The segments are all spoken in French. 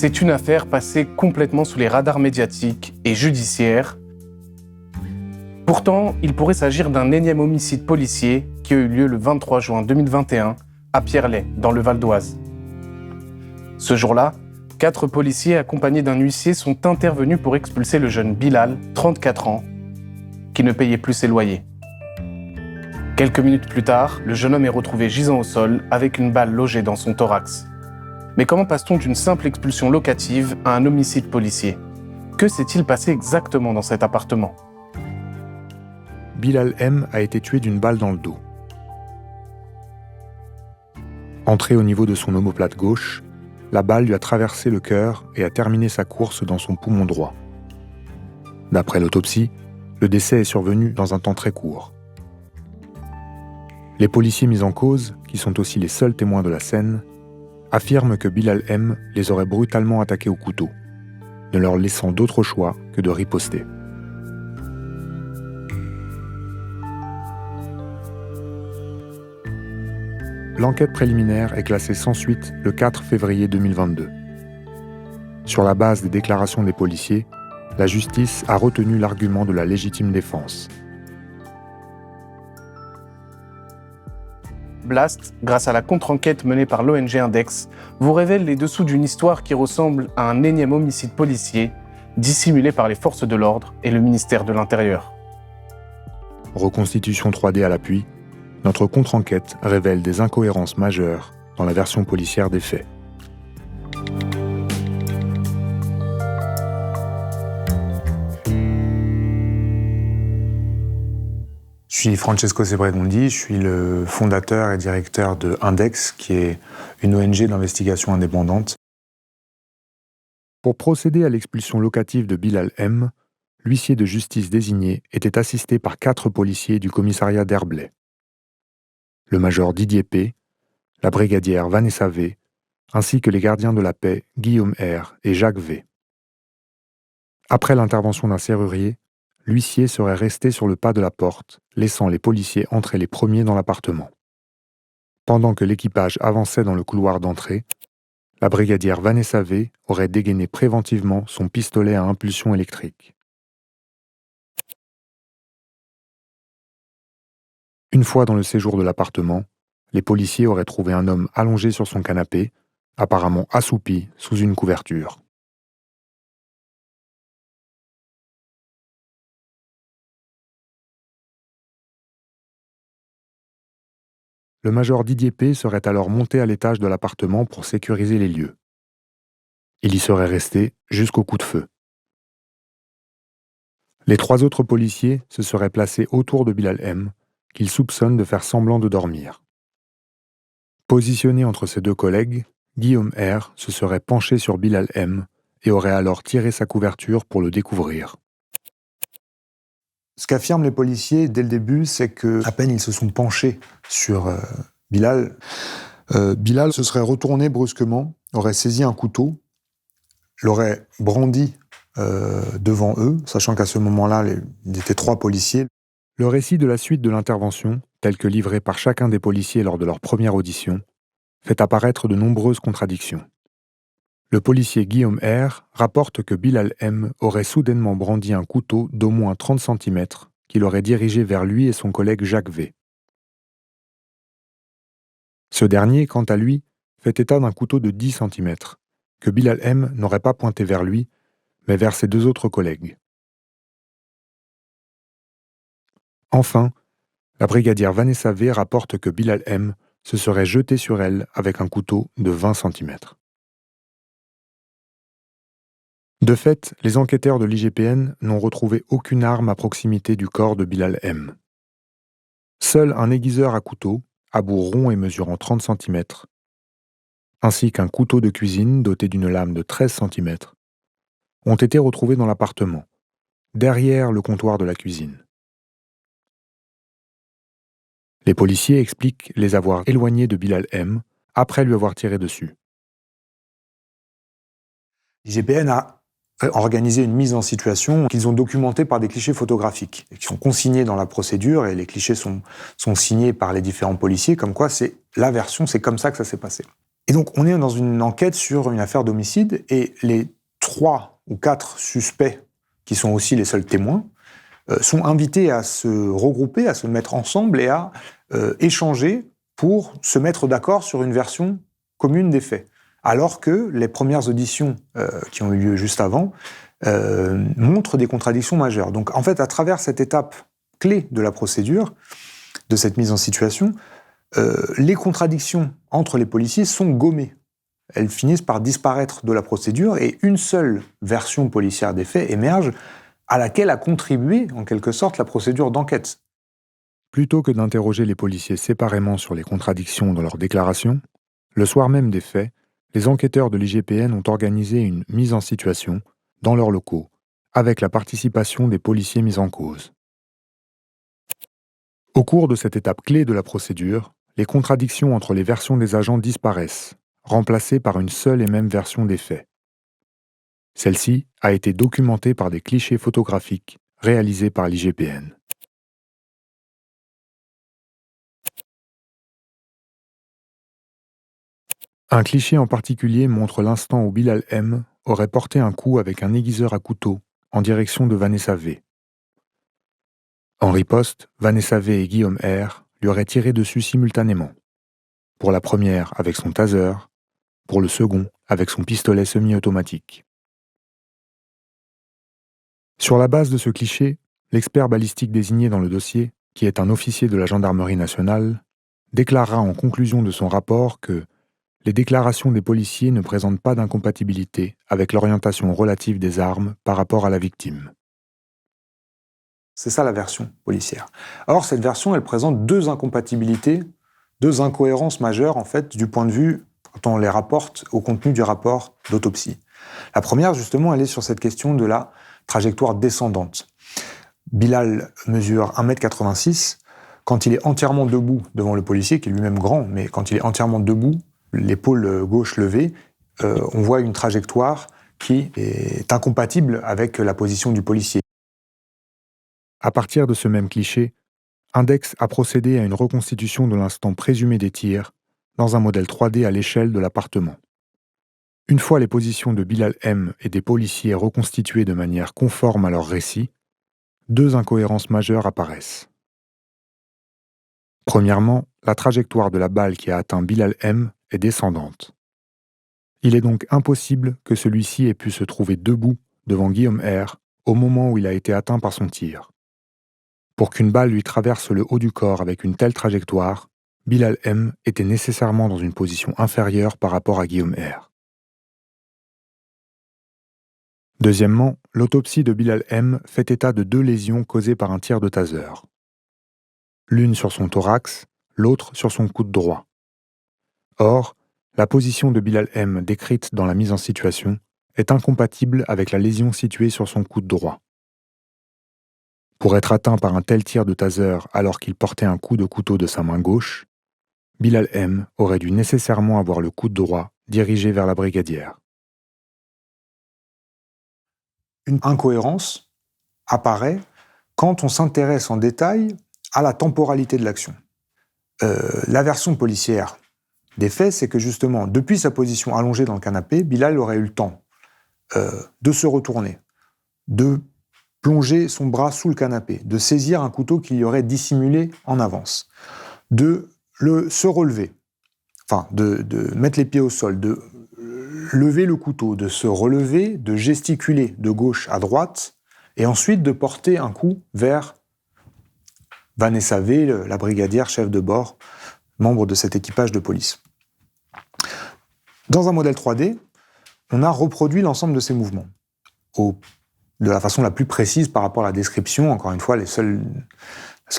C'est une affaire passée complètement sous les radars médiatiques et judiciaires. Pourtant, il pourrait s'agir d'un énième homicide policier qui a eu lieu le 23 juin 2021 à Pierrelaye, dans le Val d'Oise. Ce jour-là, 4 policiers accompagnés d'un huissier sont intervenus pour expulser le jeune Bilal, 34 ans, qui ne payait plus ses loyers. Quelques minutes plus tard, le jeune homme est retrouvé gisant au sol avec une balle logée dans son thorax. Mais comment passe-t-on d'une simple expulsion locative à un homicide policier ? Que s'est-il passé exactement dans cet appartement ? Bilal M a été tué d'une balle dans le dos. Entrée au niveau de son omoplate gauche, la balle lui a traversé le cœur et a terminé sa course dans son poumon droit. D'après l'autopsie, le décès est survenu dans un temps très court. Les policiers mis en cause, qui sont aussi les seuls témoins de la scène, affirment que Bilal M les aurait brutalement attaqués au couteau, ne leur laissant d'autre choix que de riposter. L'enquête préliminaire est classée sans suite le 4 février 2022. Sur la base des déclarations des policiers, la justice a retenu l'argument de la légitime défense. Blast, grâce à la contre-enquête menée par l'ONG Index, vous révèle les dessous d'une histoire qui ressemble à un énième homicide policier dissimulé par les forces de l'ordre et le ministère de l'Intérieur. Reconstitution 3D à l'appui, notre contre-enquête révèle des incohérences majeures dans la version policière des faits. Je suis Francesco Sebregondi, je suis le fondateur et directeur de Index, qui est une ONG d'investigation indépendante. Pour procéder à l'expulsion locative de Bilal M, l'huissier de justice désigné était assisté par 4 policiers du commissariat d'Herblay. Le major Didier P, la brigadière Vanessa V, ainsi que les gardiens de la paix Guillaume R et Jacques V. Après l'intervention d'un serrurier, l'huissier serait resté sur le pas de la porte, laissant les policiers entrer les premiers dans l'appartement. Pendant que l'équipage avançait dans le couloir d'entrée, la brigadière Vanessa V aurait dégainé préventivement son pistolet à impulsion électrique. Une fois dans le séjour de l'appartement, les policiers auraient trouvé un homme allongé sur son canapé, apparemment assoupi sous une couverture. Le major Didier P serait alors monté à l'étage de l'appartement pour sécuriser les lieux. Il y serait resté jusqu'au coup de feu. Les 3 autres policiers se seraient placés autour de Bilal M, qu'ils soupçonnent de faire semblant de dormir. Positionné entre ses 2 collègues, Guillaume R se serait penché sur Bilal M et aurait alors tiré sa couverture pour le découvrir. Ce qu'affirment les policiers dès le début, c'est que à peine ils se sont penchés sur Bilal, Bilal se serait retourné brusquement, aurait saisi un couteau, l'aurait brandi devant eux, sachant qu'à ce moment-là, il était 3 policiers. Le récit de la suite de l'intervention, tel que livré par chacun des policiers lors de leur première audition, fait apparaître de nombreuses contradictions. Le policier Guillaume R rapporte que Bilal M aurait soudainement brandi un couteau d'au moins 30 cm qu'il aurait dirigé vers lui et son collègue Jacques V. Ce dernier, quant à lui, fait état d'un couteau de 10 cm, que Bilal M n'aurait pas pointé vers lui, mais vers ses 2 autres collègues. Enfin, la brigadière Vanessa V rapporte que Bilal M se serait jeté sur elle avec un couteau de 20 cm. De fait, les enquêteurs de l'IGPN n'ont retrouvé aucune arme à proximité du corps de Bilal M. Seul un aiguiseur à couteau, à bout rond et mesurant 30 cm, ainsi qu'un couteau de cuisine doté d'une lame de 13 cm, ont été retrouvés dans l'appartement, derrière le comptoir de la cuisine. Les policiers expliquent les avoir éloignés de Bilal M après lui avoir tiré dessus. L'IGPN a organisé une mise en situation qu'ils ont documentée par des clichés photographiques et qui sont consignés dans la procédure, et les clichés sont signés par les différents policiers, comme quoi c'est la version, c'est comme ça que ça s'est passé. Et donc, on est dans une enquête sur une affaire d'homicide, et les 3 ou 4 suspects, qui sont aussi les seuls témoins, sont invités à se regrouper, à se mettre ensemble et à échanger pour se mettre d'accord sur une version commune des faits. Alors que les premières auditions qui ont eu lieu juste avant montrent des contradictions majeures. Donc, en fait, à travers cette étape clé de la procédure, de cette mise en situation, les contradictions entre les policiers sont gommées. Elles finissent par disparaître de la procédure et une seule version policière des faits émerge, à laquelle a contribué, en quelque sorte, la procédure d'enquête. Plutôt que d'interroger les policiers séparément sur les contradictions dans leurs déclarations, le soir même des faits, les enquêteurs de l'IGPN ont organisé une mise en situation dans leurs locaux, avec la participation des policiers mis en cause. Au cours de cette étape clé de la procédure, les contradictions entre les versions des agents disparaissent, remplacées par une seule et même version des faits. Celle-ci a été documentée par des clichés photographiques réalisés par l'IGPN. Un cliché en particulier montre l'instant où Bilal M aurait porté un coup avec un aiguiseur à couteau en direction de Vanessa V. En riposte, Vanessa V et Guillaume R lui auraient tiré dessus simultanément. Pour la première avec son taser, pour le second avec son pistolet semi-automatique. Sur la base de ce cliché, l'expert balistique désigné dans le dossier, qui est un officier de la gendarmerie nationale, déclarera en conclusion de son rapport que les déclarations des policiers ne présentent pas d'incompatibilité avec l'orientation relative des armes par rapport à la victime. C'est ça la version policière. Or, cette version, elle présente 2 incompatibilités, 2 incohérences majeures, en fait, du point de vue, quand on les rapporte au contenu du rapport d'autopsie. La première, justement, elle est sur cette question de la trajectoire descendante. Bilal mesure 1,86 m. Quand il est entièrement debout devant le policier, qui est lui-même grand, mais quand il est entièrement debout, l'épaule gauche levée, on voit une trajectoire qui est incompatible avec la position du policier. À partir de ce même cliché, Index a procédé à une reconstitution de l'instant présumé des tirs dans un modèle 3D à l'échelle de l'appartement. Une fois les positions de Bilal M et des policiers reconstituées de manière conforme à leur récit, 2 incohérences majeures apparaissent. Premièrement, la trajectoire de la balle qui a atteint Bilal M est descendante. Il est donc impossible que celui-ci ait pu se trouver debout devant Guillaume R au moment où il a été atteint par son tir. Pour qu'une balle lui traverse le haut du corps avec une telle trajectoire, Bilal M était nécessairement dans une position inférieure par rapport à Guillaume R. Deuxièmement, l'autopsie de Bilal M fait état de 2 lésions causées par un tir de taser. L'une sur son thorax, l'autre sur son coude droit. Or, la position de Bilal M décrite dans la mise en situation est incompatible avec la lésion située sur son coude droit. Pour être atteint par un tel tir de taser alors qu'il portait un coup de couteau de sa main gauche, Bilal M aurait dû nécessairement avoir le coude droit dirigé vers la brigadière. Une incohérence apparaît quand on s'intéresse en détail à la temporalité de l'action. La version policière des faits, c'est que justement, depuis sa position allongée dans le canapé, Bilal aurait eu le temps de se retourner, de plonger son bras sous le canapé, de saisir un couteau qu'il y aurait dissimulé en avance, de se relever, enfin de mettre les pieds au sol, de lever le couteau, de se relever, de gesticuler de gauche à droite, et ensuite de porter un coup vers Vanessa V, la brigadière chef de bord, membre de cet équipage de police. Dans un modèle 3D, on a reproduit l'ensemble de ces mouvements, de la façon la plus précise par rapport à la description. Encore une fois, la seule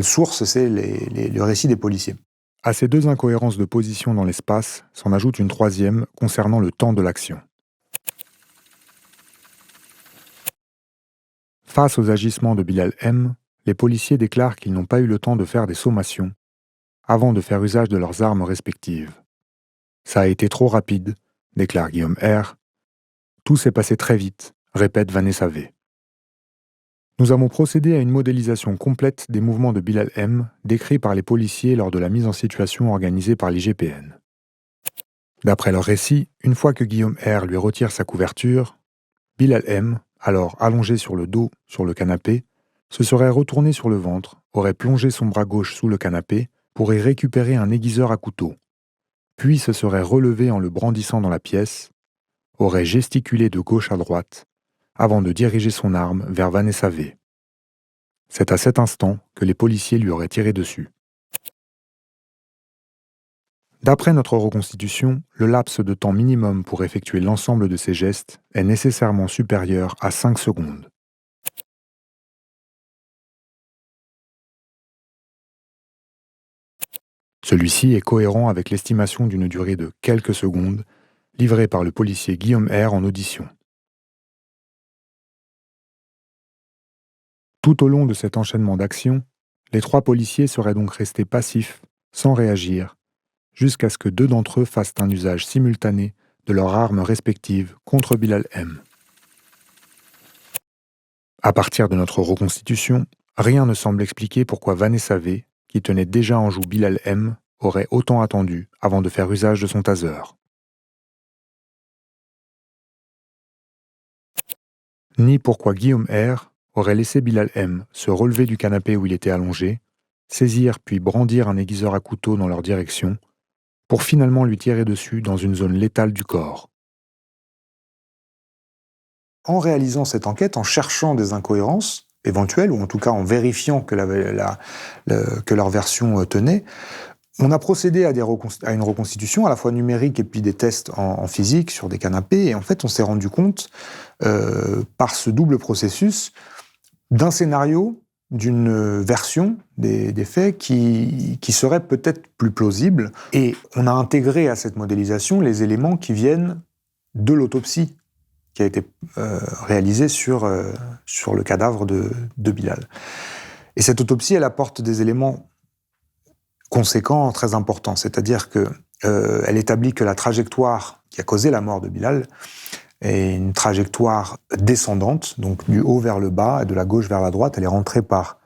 source, c'est le récit des policiers. À ces 2 incohérences de position dans l'espace s'en ajoute une troisième concernant le temps de l'action. Face aux agissements de Bilal M, les policiers déclarent qu'ils n'ont pas eu le temps de faire des sommations avant de faire usage de leurs armes respectives. Ça a été trop rapide, déclare Guillaume R. Tout s'est passé très vite, répète Vanessa V. Nous avons procédé à une modélisation complète des mouvements de Bilal M décrits par les policiers lors de la mise en situation organisée par l'IGPN. D'après leur récit, une fois que Guillaume R lui retire sa couverture, Bilal M, alors allongé sur le dos, sur le canapé, se serait retourné sur le ventre, aurait plongé son bras gauche sous le canapé pour y récupérer un aiguiseur à couteau, puis se serait relevé en le brandissant dans la pièce, aurait gesticulé de gauche à droite, avant de diriger son arme vers Vanessa V. C'est à cet instant que les policiers lui auraient tiré dessus. D'après notre reconstitution, le laps de temps minimum pour effectuer l'ensemble de ces gestes est nécessairement supérieur à 5 secondes. Celui-ci est cohérent avec l'estimation d'une durée de quelques secondes livrée par le policier Guillaume R en audition. Tout au long de cet enchaînement d'actions, les 3 policiers seraient donc restés passifs, sans réagir, jusqu'à ce que 2 d'entre eux fassent un usage simultané de leurs armes respectives contre Bilal M. À partir de notre reconstitution, rien ne semble expliquer pourquoi Vanessa V, qui tenait déjà en joue Bilal M, aurait autant attendu avant de faire usage de son taser. Ni pourquoi Guillaume R aurait laissé Bilal M se relever du canapé où il était allongé, saisir puis brandir un aiguiseur à couteau dans leur direction, pour finalement lui tirer dessus dans une zone létale du corps. En réalisant cette enquête, en cherchant des incohérences éventuelles, ou en tout cas en vérifiant que leur version tenait, on a procédé à une reconstitution à la fois numérique et puis des tests en physique sur des canapés. Et en fait, on s'est rendu compte, par ce double processus, d'un scénario, d'une version des faits qui serait peut-être plus plausible. Et on a intégré à cette modélisation les éléments qui viennent de l'autopsie qui a été réalisée sur le cadavre de Bilal. Et cette autopsie, elle apporte des éléments conséquents, très importants. C'est-à-dire qu'elle établit que la trajectoire qui a causé la mort de Bilal est une trajectoire descendante, donc du haut vers le bas et de la gauche vers la droite. Elle est rentrée par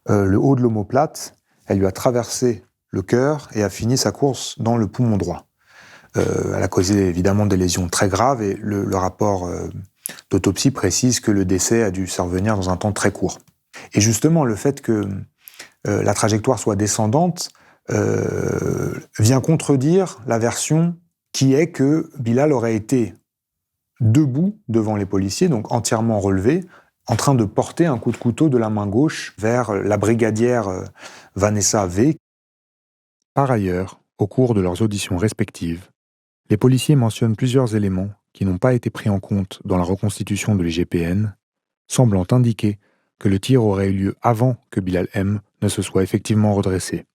le haut de l'omoplate, elle lui a traversé le cœur et a fini sa course dans le poumon droit. Elle a causé évidemment des lésions très graves et le rapport d'autopsie précise que le décès a dû survenir dans un temps très court. Et justement, le fait que la trajectoire soit descendante vient contredire la version qui est que Bilal aurait été debout devant les policiers, donc entièrement relevé, en train de porter un coup de couteau de la main gauche vers la brigadière Vanessa V. Par ailleurs, au cours de leurs auditions respectives, les policiers mentionnent plusieurs éléments qui n'ont pas été pris en compte dans la reconstitution de l'IGPN, semblant indiquer que le tir aurait eu lieu avant que Bilal M ne se soit effectivement redressé.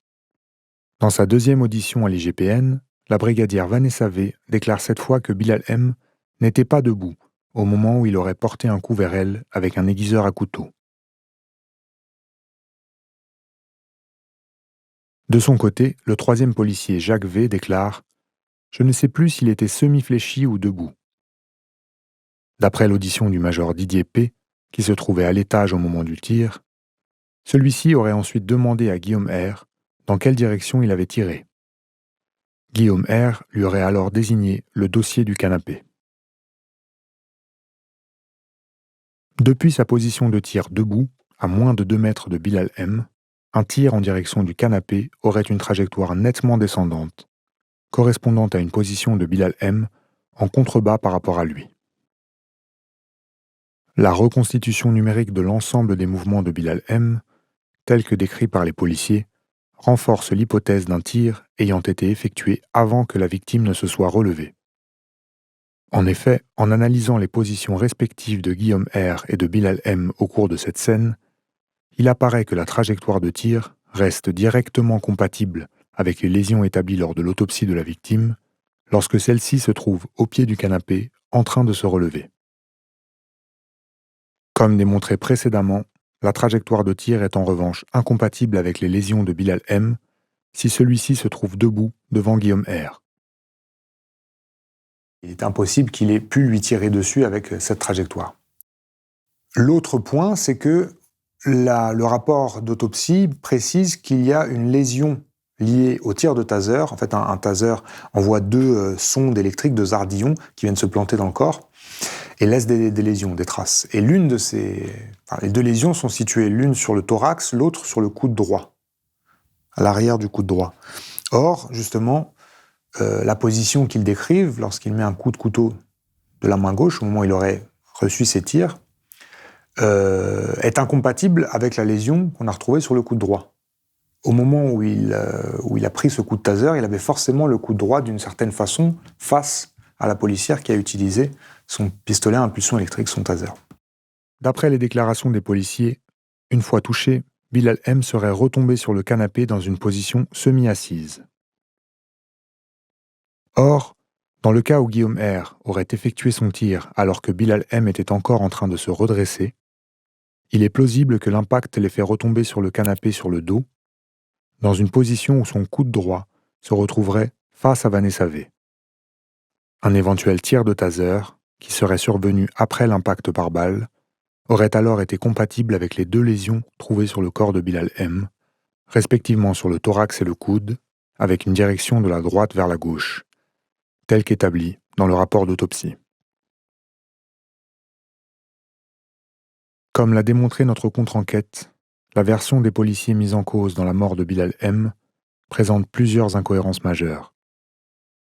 Dans sa deuxième audition à l'IGPN, la brigadière Vanessa V déclare cette fois que Bilal M n'était pas debout au moment où il aurait porté un coup vers elle avec un aiguiseur à couteau. De son côté, le troisième policier Jacques V déclare « Je ne sais plus s'il était semi-fléchi ou debout ». D'après l'audition du major Didier P, qui se trouvait à l'étage au moment du tir, celui-ci aurait ensuite demandé à Guillaume R dans quelle direction il avait tiré. Guillaume R lui aurait alors désigné le dossier du canapé. Depuis sa position de tir debout, à moins de 2 mètres de Bilal M, un tir en direction du canapé aurait une trajectoire nettement descendante, correspondant à une position de Bilal M en contrebas par rapport à lui. La reconstitution numérique de l'ensemble des mouvements de Bilal M, tel que décrit par les policiers, renforce l'hypothèse d'un tir ayant été effectué avant que la victime ne se soit relevée. En effet, en analysant les positions respectives de Guillaume R et de Bilal M au cours de cette scène, il apparaît que la trajectoire de tir reste directement compatible avec les lésions établies lors de l'autopsie de la victime, lorsque celle-ci se trouve au pied du canapé en train de se relever. Comme démontré précédemment, la trajectoire de tir est en revanche incompatible avec les lésions de Bilal M si celui-ci se trouve debout devant Guillaume R. Il est impossible qu'il ait pu lui tirer dessus avec cette trajectoire. L'autre point, c'est que le rapport d'autopsie précise qu'il y a une lésion liées au tir de taser. En fait, un taser envoie deux sondes électriques, deux ardillons qui viennent se planter dans le corps et laissent des lésions, des traces. Et les deux lésions sont situées l'une sur le thorax, l'autre sur le coude droit, à l'arrière du coude droit. Or, justement, la position qu'il décrive lorsqu'il met un coup de couteau de la main gauche, au moment où il aurait reçu ses tirs, est incompatible avec la lésion qu'on a retrouvée sur le coude droit. Au moment où il a pris ce coup de taser, il avait forcément le coude droit d'une certaine façon face à la policière qui a utilisé son pistolet à impulsion électrique, son taser. D'après les déclarations des policiers, une fois touché, Bilal M serait retombé sur le canapé dans une position semi-assise. Or, dans le cas où Guillaume R aurait effectué son tir alors que Bilal M était encore en train de se redresser, il est plausible que l'impact l'ait fait retomber sur le canapé sur le dos, dans une position où son coude droit se retrouverait face à Vanessa V. Un éventuel tir de taser, qui serait survenu après l'impact par balle, aurait alors été compatible avec les deux lésions trouvées sur le corps de Bilal M, respectivement sur le thorax et le coude, avec une direction de la droite vers la gauche, tel qu'établi dans le rapport d'autopsie. Comme l'a démontré notre contre-enquête, la version des policiers mis en cause dans la mort de Bilal M présente plusieurs incohérences majeures,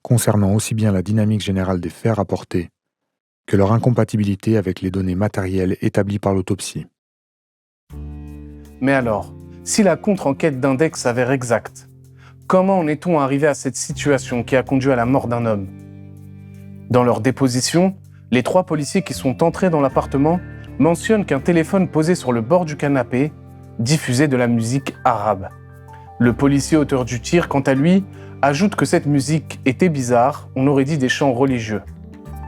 concernant aussi bien la dynamique générale des faits rapportés que leur incompatibilité avec les données matérielles établies par l'autopsie. Mais alors, si la contre-enquête d'Index s'avère exacte, comment en est-on arrivé à cette situation qui a conduit à la mort d'un homme ? Dans leur déposition, les 3 policiers qui sont entrés dans l'appartement mentionnent qu'un téléphone posé sur le bord du canapé diffusait de la musique arabe. Le policier auteur du tir, quant à lui, ajoute que cette musique était bizarre, on aurait dit des chants religieux.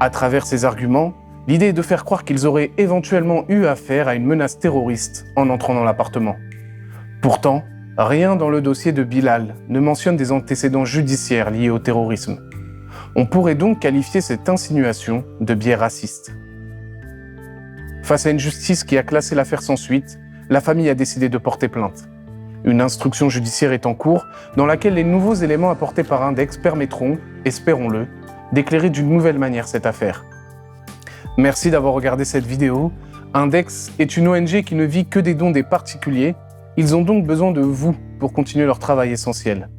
À travers ces arguments, l'idée est de faire croire qu'ils auraient éventuellement eu affaire à une menace terroriste en entrant dans l'appartement. Pourtant, rien dans le dossier de Bilal ne mentionne des antécédents judiciaires liés au terrorisme. On pourrait donc qualifier cette insinuation de biais raciste. Face à une justice qui a classé l'affaire sans suite, la famille a décidé de porter plainte. Une instruction judiciaire est en cours dans laquelle les nouveaux éléments apportés par Index permettront, espérons-le, d'éclairer d'une nouvelle manière cette affaire. Merci d'avoir regardé cette vidéo. Index est une ONG qui ne vit que des dons des particuliers. Ils ont donc besoin de vous pour continuer leur travail essentiel.